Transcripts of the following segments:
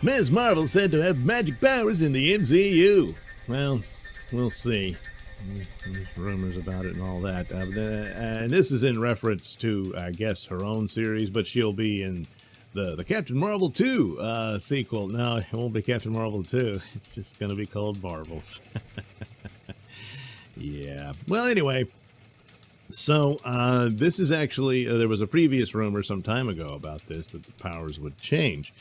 Ms. Marvel said to have magic powers in the MCU. Well, we'll see. There's rumors about it and all that. And this is in reference to, I guess, her own series, but she'll be in the Captain Marvel 2 sequel. No, it won't be Captain Marvel 2. It's just going to be called Marvels. Yeah. Well, anyway, so this is actually, there was a previous rumor some time ago about this, that the powers would change.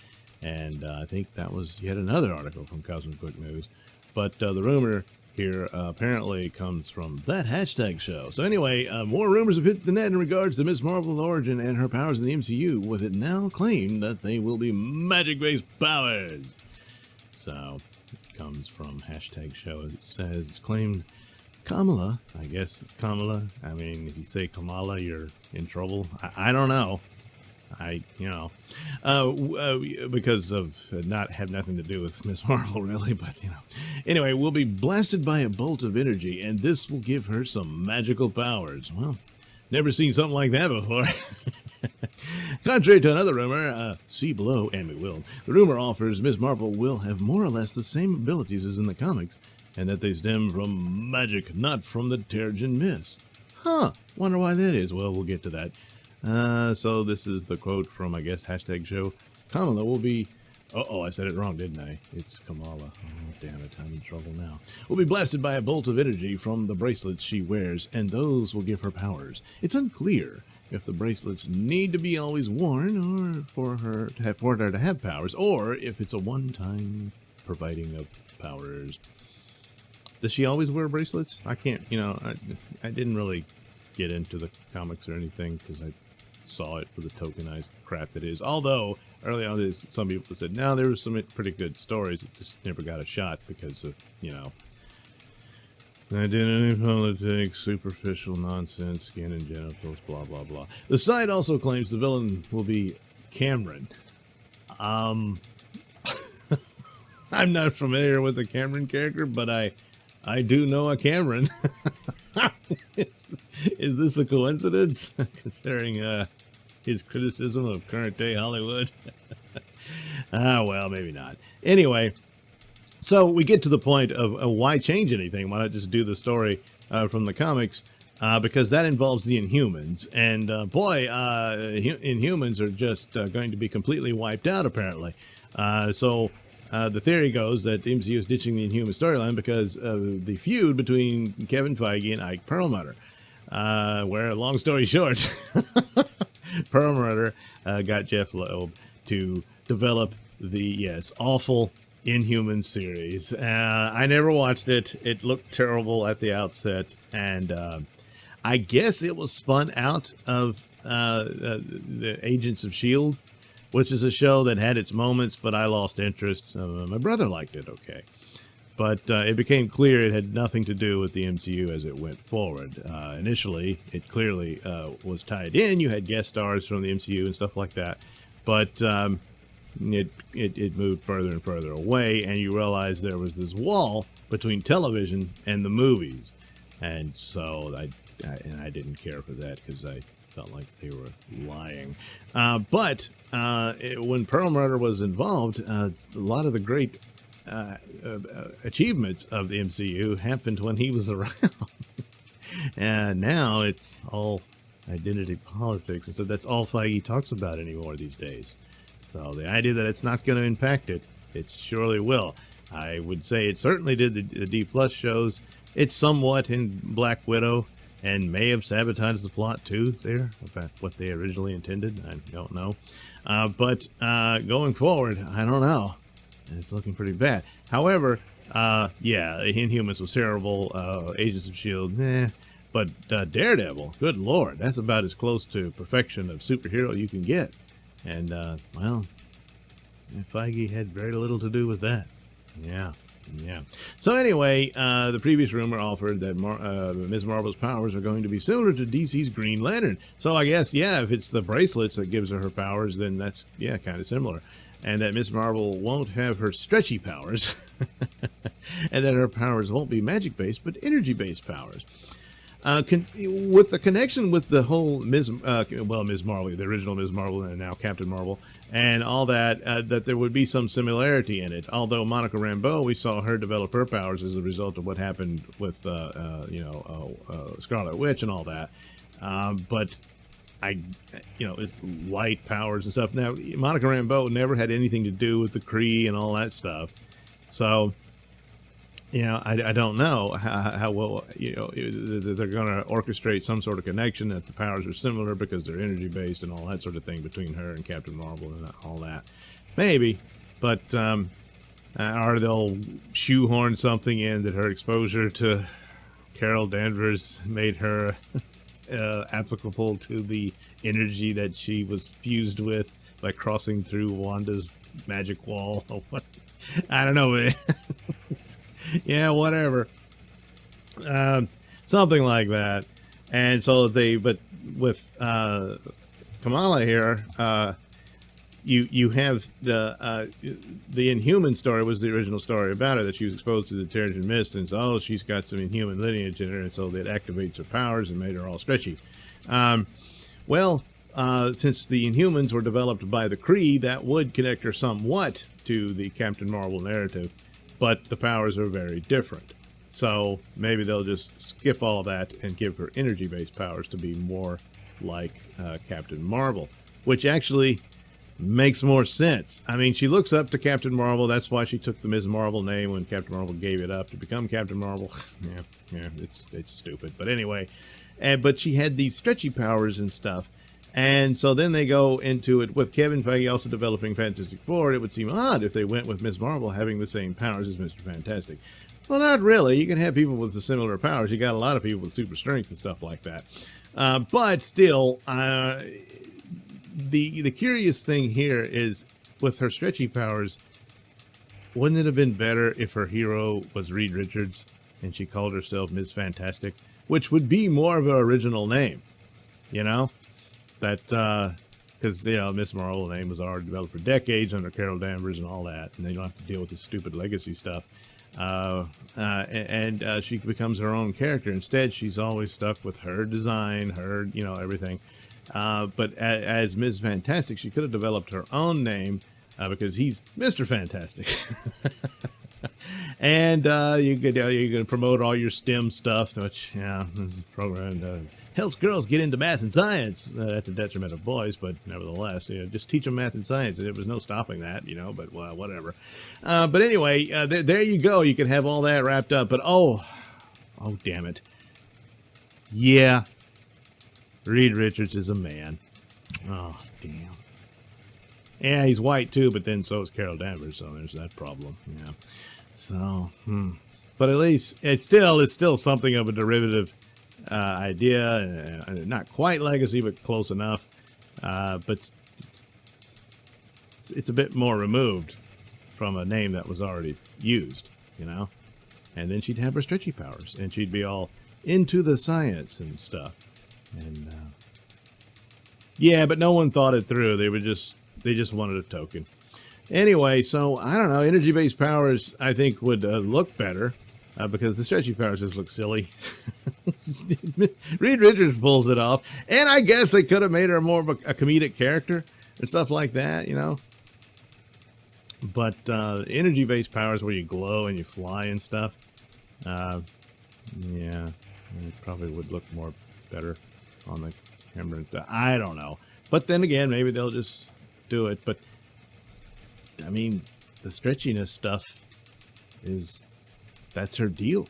And I think that was yet another article from Cosmic Book News. But the rumor here apparently comes from that hashtag show. So anyway, more rumors have hit the net in regards to Ms. Marvel's origin and her powers in the MCU, with it now claimed that they will be magic-based powers. So it comes from hashtag show. It says, it's claimed Kamala, I guess it's Kamala. I mean, if you say Kamala, you're in trouble. I don't know. Because of not have nothing to do with Miss Marvel, really, but Anyway, we'll be blasted by a bolt of energy, and this will give her some magical powers. Well, never seen something like that before. Contrary to another rumor, see below, and we will. The rumor offers Miss Marvel will have more or less the same abilities as in the comics, and that they stem from magic, not from the Terrigen Mist. Huh, wonder why that is. Well, we'll get to that. So this is the quote from, I guess, hashtag show. Kamala will be... Uh-oh, I said it wrong, didn't I? It's Kamala. Oh, damn it, I'm in trouble now. Will be blasted by a bolt of energy from the bracelets she wears, and those will give her powers. It's unclear if the bracelets need to be always worn or for her to have powers, or if it's a one-time providing of powers. Does she always wear bracelets? I can't, I didn't really get into the comics or anything because I saw it for the tokenized crap it is. Although early on, some people said, no, there were some pretty good stories. It just never got a shot because of, identity politics, superficial nonsense, skin and genitals, blah, blah, blah. The site also claims the villain will be Cameron. I'm not familiar with the Cameron character, but I do know a Cameron. Is this a coincidence, considering his criticism of current-day Hollywood? Well, maybe not. Anyway, so we get to the point of why change anything? Why not just do the story from the comics? Because that involves the Inhumans. And, Inhumans are just going to be completely wiped out, apparently. The theory goes that the MCU is ditching the Inhuman storyline because of the feud between Kevin Feige and Ike Perlmutter. Where, long story short, Perlmutter got Jeff Loeb to develop the, awful Inhuman series. I never watched it. It looked terrible at the outset. And I guess it was spun out of the Agents of S.H.I.E.L.D., which is a show that had its moments, but I lost interest. My brother liked it okay. But it became clear it had nothing to do with the MCU as it went forward. Initially, it clearly was tied in. You had guest stars from the MCU and stuff like that. But it moved further and further away, and you realized there was this wall between television and the movies. And so I didn't care for that because I felt like they were lying. But when Perlmutter was involved, a lot of the great achievements of the MCU happened when he was around. And now it's all identity politics. And so that's all Feige talks about anymore these days. So the idea that it's not going to impact it, it surely will. I would say it certainly did the D+ shows. It's somewhat in Black Widow, and may have sabotaged the plot too there about what they originally intended. I don't know. But going forward, I don't know. It's looking pretty bad. However, Inhumans was terrible. Agents of S.H.I.E.L.D., But Daredevil, good Lord, that's about as close to perfection of superhero you can get. And, Feige had very little to do with that. Yeah. So anyway, the previous rumor offered that Ms. Marvel's powers are going to be similar to DC's Green Lantern. So I guess, if it's the bracelets that gives her powers, then that's, kind of similar. And that Ms. Marvel won't have her stretchy powers. And that her powers won't be magic-based, but energy-based powers. with the connection with the whole Ms. Ms. Marvel, the original Ms. Marvel, and now Captain Marvel, and all that, that there would be some similarity in it. Although Monica Rambeau, we saw her develop her powers as a result of what happened with, Scarlet Witch and all that. But it's light powers and stuff. Now, Monica Rambeau never had anything to do with the Kree and all that stuff. So, I don't know how well, they're going to orchestrate some sort of connection that the powers are similar because they're energy based and all that sort of thing between her and Captain Marvel and all that. Maybe, but, or they'll shoehorn something in that her exposure to Carol Danvers made her applicable to the energy that she was fused with by crossing through Wanda's magic wall or what. I don't know, man. Yeah, whatever. Something like that. And so but with Kamala here, you have the Inhuman story was the original story about her, that she was exposed to the Terrigen Mist, and so she's got some Inhuman lineage in her, and so that activates her powers and made her all stretchy. Since the Inhumans were developed by the Kree, that would connect her somewhat to the Captain Marvel narrative, but the powers are very different. So maybe they'll just skip all that and give her energy-based powers to be more like Captain Marvel, which actually makes more sense. I mean, she looks up to Captain Marvel. That's why she took the Ms. Marvel name when Captain Marvel gave it up to become Captain Marvel. Yeah, it's stupid. But anyway, but she had these stretchy powers and stuff. And so then they go into it with Kevin Feige also developing Fantastic Four. It would seem odd if they went with Ms. Marvel having the same powers as Mr. Fantastic. Well, not really. You can have people with the similar powers. You got a lot of people with super strength and stuff like that. But still, the curious thing here is with her stretchy powers, wouldn't it have been better if her hero was Reed Richards and she called herself Ms. Fantastic, which would be more of an original name, That, because, Miss Marvel's name was already developed for decades under Carol Danvers and all that, and they don't have to deal with this stupid legacy stuff. And she becomes her own character. Instead, she's always stuck with her design, her, everything. But as Ms. Fantastic, she could have developed her own name because he's Mr. Fantastic. And you could promote all your STEM stuff, which, this is programmed helps girls get into math and science at the detriment of boys, but nevertheless, just teach them math and science. There was no stopping that, but whatever. But anyway, there you go. You can have all that wrapped up. But oh, damn it. Yeah, Reed Richards is a man. Oh, damn. Yeah, he's white too, but then so is Carol Danvers, so there's that problem. Yeah. So, but at least it's still something of a derivative idea, not quite legacy, but close enough. But it's a bit more removed from a name that was already used, And then she'd have her stretchy powers, and she'd be all into the science and stuff. And yeah, but no one thought it through. They just wanted a token. Anyway, so I don't know. Energy-based powers, I think, would look better. Because the stretchy powers just look silly. Reed Richards pulls it off. And I guess they could have made her more of a comedic character and stuff like that, But energy-based powers where you glow and you fly and stuff, yeah, it probably would look more better on the camera. I don't know. But then again, maybe they'll just do it. But, I mean, the stretchiness stuff that's her deal,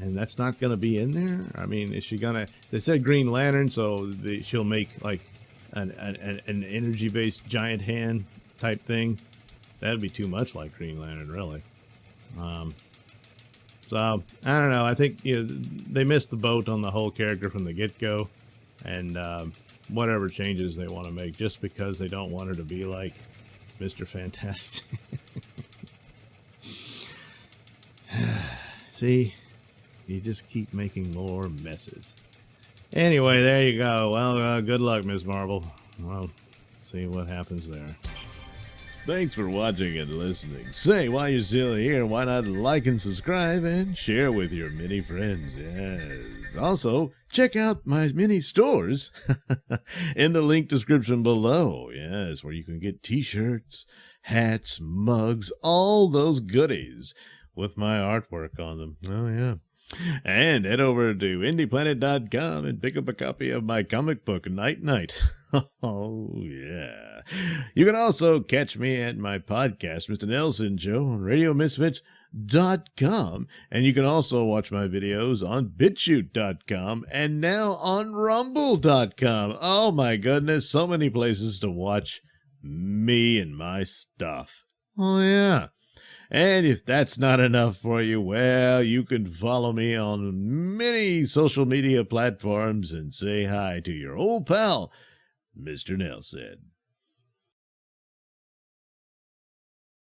and that's not going to be in there. I mean, is she gonna? They said Green Lantern, so she'll make like an energy-based giant hand type thing. That'd be too much like Green Lantern, really. So I don't know. I think they missed the boat on the whole character from the get-go, and whatever changes they want to make, just because they don't want her to be like Mr. Fantastic. See, you just keep making more messes. Anyway, there you go. Well, good luck, Ms. Marvel. Well, see what happens there. Thanks for watching and listening. Say, while you're still here, why not like and subscribe and share with your many friends? Yes. Also, check out my mini stores in the link description below. Yes, where you can get t-shirts, hats, mugs, all those goodies with my artwork on them. Oh, yeah. And head over to indieplanet.com and pick up a copy of my comic book, Night Night. Oh, yeah. You can also catch me at my podcast, Mr Nailsin Show, on RadioMisfits.com. And you can also watch my videos on BitChute.com and now on Rumble.com. Oh, my goodness. So many places to watch me and my stuff. Oh, yeah. And if that's not enough for you, well, you can follow me on many social media platforms and say hi to your old pal, Mr. Nailsin.